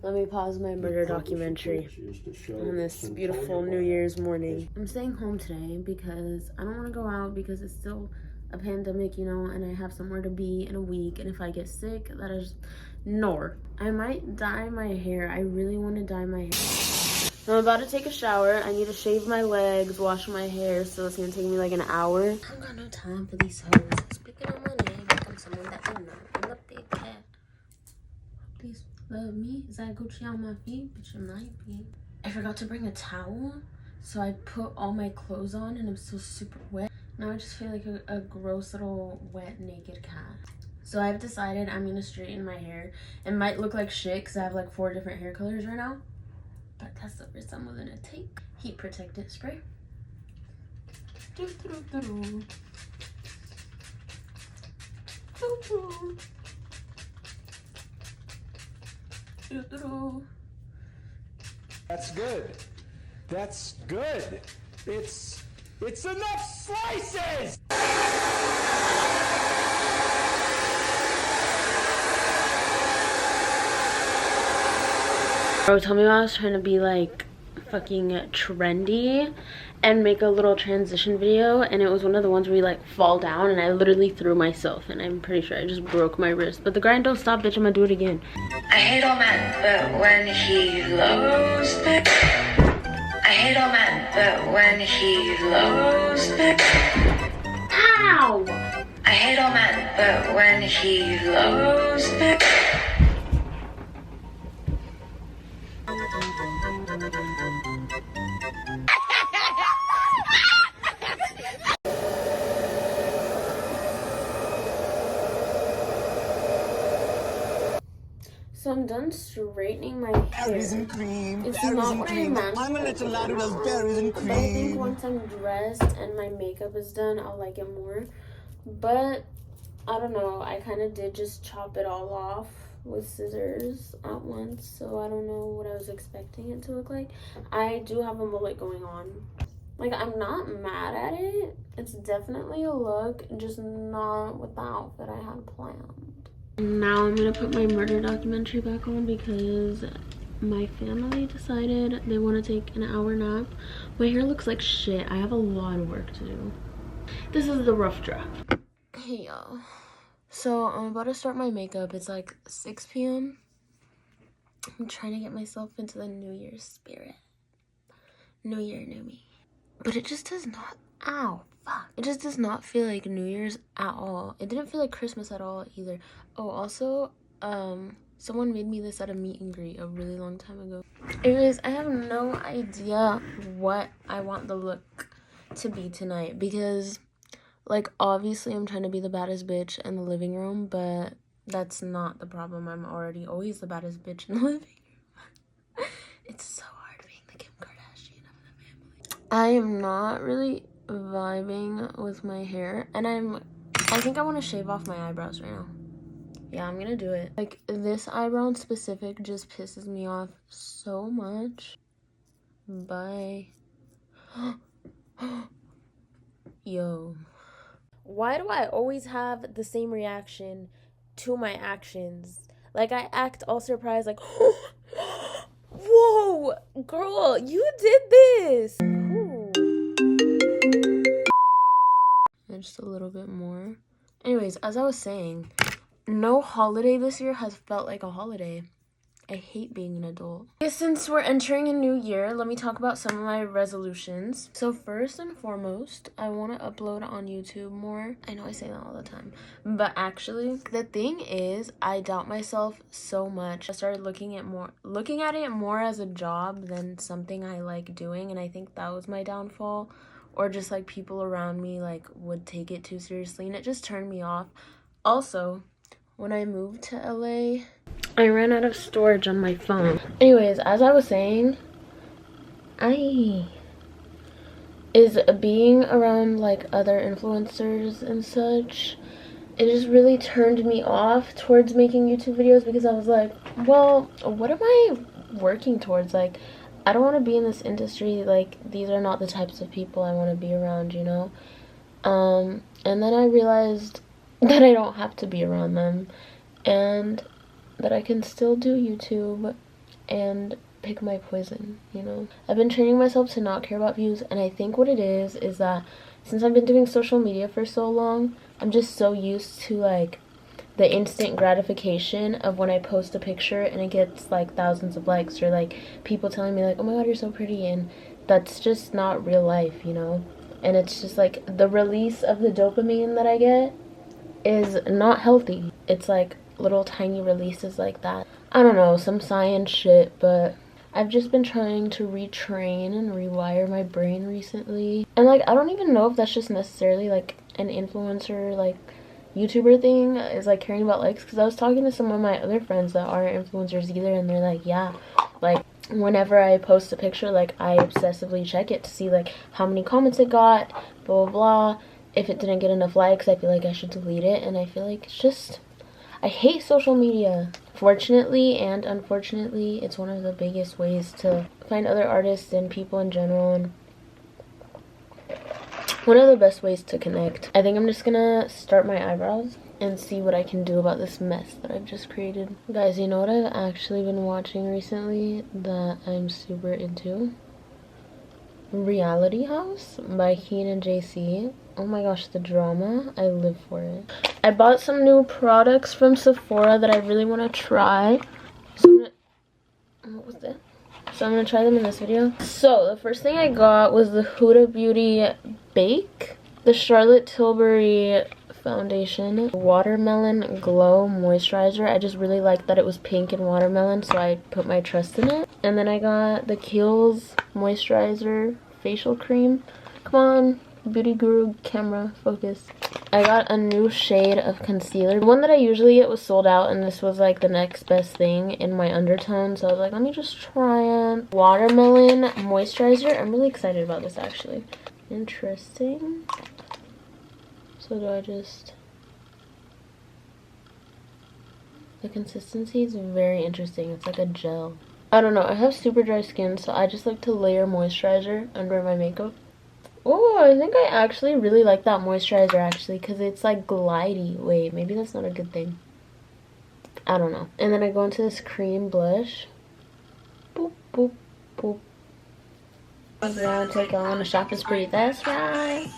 Let me pause my murder documentary on this beautiful New Year's morning. I'm staying home today because I don't want to go out because it's still a pandemic, you know, and I have somewhere to be in a week. And if I get sick, that is no. I might dye my hair. I really want to dye my hair. I'm about to take a shower. I need to shave my legs, wash my hair, so it's gonna take me like an hour. I don't got no time for these hoes. Speaking of money, I'm someone that I know. I'm a big cat. Please love me. Is that Gucci on my feet? Bitch, it might be. I forgot to bring a towel, so I put all my clothes on and I'm still super wet. Now I just feel like a gross little wet naked cat. So I've decided I'm gonna straighten my hair. It might look like shit because I have like 4 different hair colors right now. But that's the risk I'm willing to take. Heat protectant spray. That's good. That's good. It's enough slices! Bro, tell me why I was trying to be like fucking trendy and make a little transition video, and it was one of the ones where you like fall down and I literally threw myself and I'm pretty sure I just broke my wrist. But the grind don't stop, bitch. I'm gonna do it again. I hate all men, but when he loves me. I hate all men, but when he loves me. Ow! I hate all men, but when he loves me. So I'm done straightening my hair. Berries and cream. It's Berries not and what I cream. imagined. I'm a little lad who loves berries and cream. But I think once I'm dressed and my makeup is done, I'll like it more. But I don't know. I kind of did just chop it all off with scissors at once. So I don't know what I was expecting it to look like. I do have a mullet going on. Like, I'm not mad at it. It's definitely a look, just not with the outfit I had planned. Now I'm gonna put my murder documentary back on because my family decided they want to take an hour nap. My hair looks like shit. I have a lot of work to do. This is the rough draft. Hey y'all. So I'm about to start my makeup. It's like 6 p.m. I'm trying to get myself into the New Year's spirit. New Year, new me. But it just does not, ow, fuck. It just does not feel like New Year's at all. It didn't feel like Christmas at all either. Oh, also, someone made me this at a meet and greet a really long time ago. Anyways, I have no idea what I want the look to be tonight because, like, obviously I'm trying to be the baddest bitch in the living room, but that's not the problem. I'm already always the baddest bitch in the living room. It's so hard being the Kim Kardashian of the family. I am not really vibing with my hair, and I think I want to shave off my eyebrows right now. Yeah, I'm gonna do it. Like, this eyebrow in specific just pisses me off so much. Bye. Yo. Why do I always have the same reaction to my actions? Like, I act all surprised, like, whoa, girl, you did this. Ooh. And just a little bit more. Anyways, as I was saying, no holiday this year has felt like a holiday. I hate being an adult. Okay, since we're entering a new year, let me talk about some of my resolutions. So first and foremost, I want to upload on YouTube more. I know I say that all the time, but actually, the thing is, I doubt myself so much. I started looking at it more as a job than something I like doing, and I think that was my downfall. Or just like people around me like would take it too seriously, and it just turned me off. Also, when I moved to LA, I ran out of storage on my phone. Anyways, as I was saying, being around like other influencers and such, it just really turned me off towards making YouTube videos because I was like, well, what am I working towards? Like, I don't want to be in this industry. Like, these are not the types of people I want to be around, you know? And then I realized that I don't have to be around them and that I can still do YouTube and pick my poison, you know? I've been training myself to not care about views, and I think what it is that since I've been doing social media for so long, I'm just so used to like the instant gratification of when I post a picture and it gets like thousands of likes, or like people telling me like, oh my god, you're so pretty, and that's just not real life, you know? And it's just like the release of the dopamine that I get is not healthy. It's like little tiny releases like that. I don't know, some science shit, but I've just been trying to retrain and rewire my brain recently. And like, I don't even know if that's just necessarily like an influencer, like YouTuber thing, is like caring about likes, because I was talking to some of my other friends that aren't influencers either, and they're like, yeah, like whenever I post a picture, like I obsessively check it to see like how many comments it got, blah blah blah. If it didn't get enough likes, I feel like I should delete it. And I feel like it's just, I hate social media. Fortunately and unfortunately, it's one of the biggest ways to find other artists and people in general, and one of the best ways to connect. I think I'm just gonna start my eyebrows and see what I can do about this mess that I've just created. Guys, you know what I've actually been watching recently that I'm super into? Reality House by Keen and JC. Oh my gosh, the drama. I live for it. I bought some new products from Sephora that I really want to try. So what was that? So I'm going to try them in this video. So the first thing I got was the Huda Beauty Bake, the Charlotte Tilbury foundation, Watermelon Glow Moisturizer. I just really liked that it was pink and watermelon, so I put my trust in it. And then I got the Kiehl's Moisturizer Facial Cream. Come on, beauty guru camera, focus. I got a new shade of concealer. The one that I usually get was sold out, and this was like the next best thing in my undertone, so I was like, let me just try it. Watermelon Moisturizer. I'm really excited about this actually. Interesting. So do I just... The consistency is very interesting. It's like a gel. I don't know. I have super dry skin, so I just like to layer moisturizer under my makeup. Oh, I think I actually really like that moisturizer actually, because it's like glidey. Wait, maybe that's not a good thing. I don't know. And then I go into this cream blush. Boop, boop, boop. I'm gonna take on a shopping spree. That's right.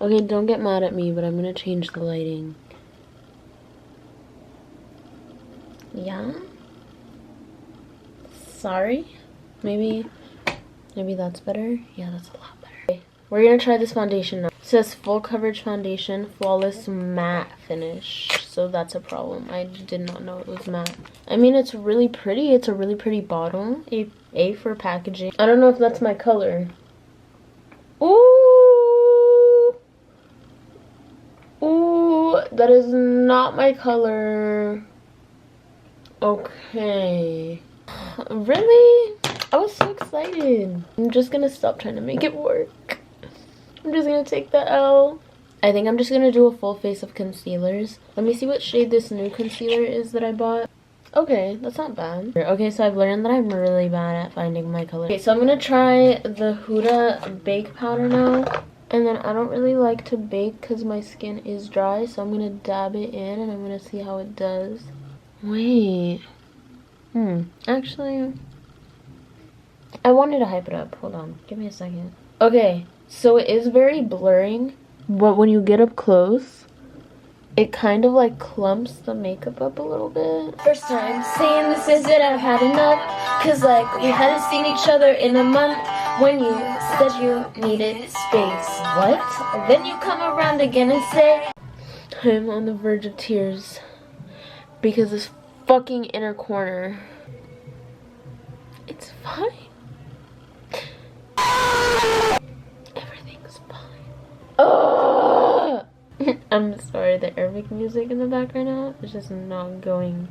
Okay, don't get mad at me, but I'm gonna change the lighting. Yeah? Sorry? Maybe that's better? Yeah, that's a lot better. Okay, we're gonna try this foundation now. It says full coverage foundation, flawless matte finish. So that's a problem. I did not know it was matte. I mean, it's really pretty. It's a really pretty bottle. A for packaging. I don't know if that's my color. Ooh! Ooh, that is not my color. Okay. Really? I was so excited. I'm just gonna stop trying to make it work. I'm just gonna take the L. I think I'm just gonna do a full face of concealers. Let me see what shade this new concealer is that I bought. Okay, that's not bad. Okay, so I've learned that I'm really bad at finding my color. Okay, so I'm gonna try the Huda Bake Powder now. And then I don't really like to bake because my skin is dry, so I'm gonna dab it in and I'm gonna see how it does. Wait. Actually, I wanted to hype it up. Hold on. Give me a second. Okay, so it is very blurring, but when you get up close, it kind of like clumps the makeup up a little bit. First time saying this is it, I've had enough. Cause like we hadn't seen each other in a month when you said you needed space. What? Then you come around again and say, I'm on the verge of tears because this fucking inner corner. It's fine. Everything's fine. Oh! I'm sorry, the Arabic music in the background now is just not going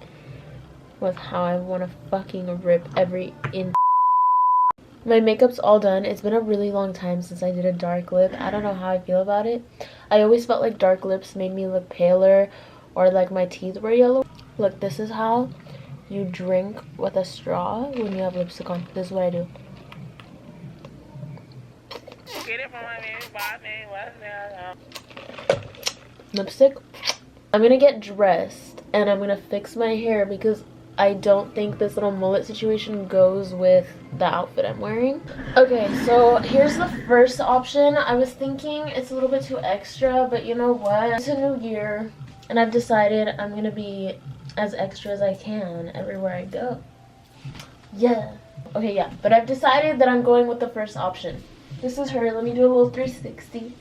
with how I want to fucking rip every inch. My makeup's all done. It's been a really long time since I did a dark lip. I don't know how I feel about it. I always felt like dark lips made me look paler, or like my teeth were yellow. Look, this is how you drink with a straw when you have lipstick on. This is what I do. Lipstick. I'm gonna get dressed and I'm gonna fix my hair because I don't think this little mullet situation goes with the outfit I'm wearing. Okay, so here's the first option. I was thinking it's a little bit too extra, but you know what? It's a new year, and I've decided I'm gonna be as extra as I can everywhere I go. Yeah. Okay, yeah, but I've decided that I'm going with the first option. This is her. Let me do a little 360.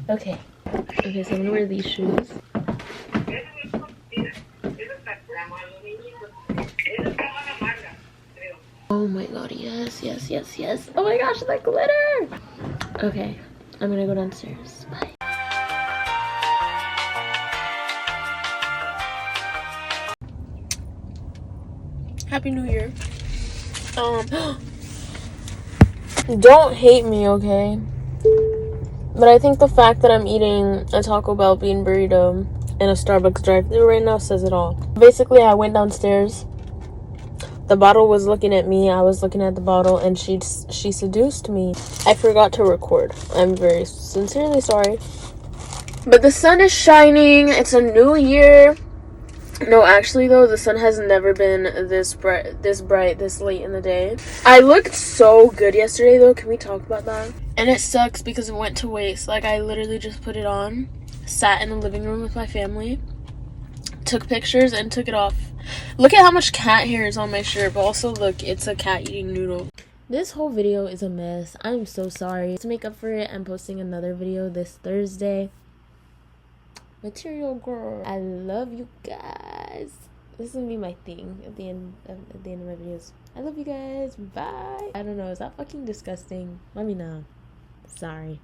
Okay. Okay, so I'm gonna wear these shoes. Oh my god, yes, yes, yes, yes. Oh my gosh, that glitter! Okay, I'm gonna go downstairs. Bye. Happy New Year. Don't hate me, okay? But I think the fact that I'm eating a Taco Bell bean burrito in a Starbucks drive-thru right now says it all. Basically, I went downstairs. The bottle was looking at me. I was looking at the bottle, and she seduced me. I forgot to record. I'm very sincerely sorry. But the sun is shining. It's a new year. No, actually, though, the sun has never been this bright, this late in the day. I looked so good yesterday, though. Can we talk about that? And it sucks because it went to waste. Like, I literally just put it on, sat in the living room with my family, took pictures, and took it off. Look at how much cat hair is on my shirt, but also look, it's a cat eating noodle. This whole video is a mess. I'm so sorry. To make up for it, I'm posting another video this Thursday. Material girl. I love you guys. This is gonna be my thing at the end of my videos. I love you guys. Bye. I don't know. Is that fucking disgusting? Let me know. Sorry.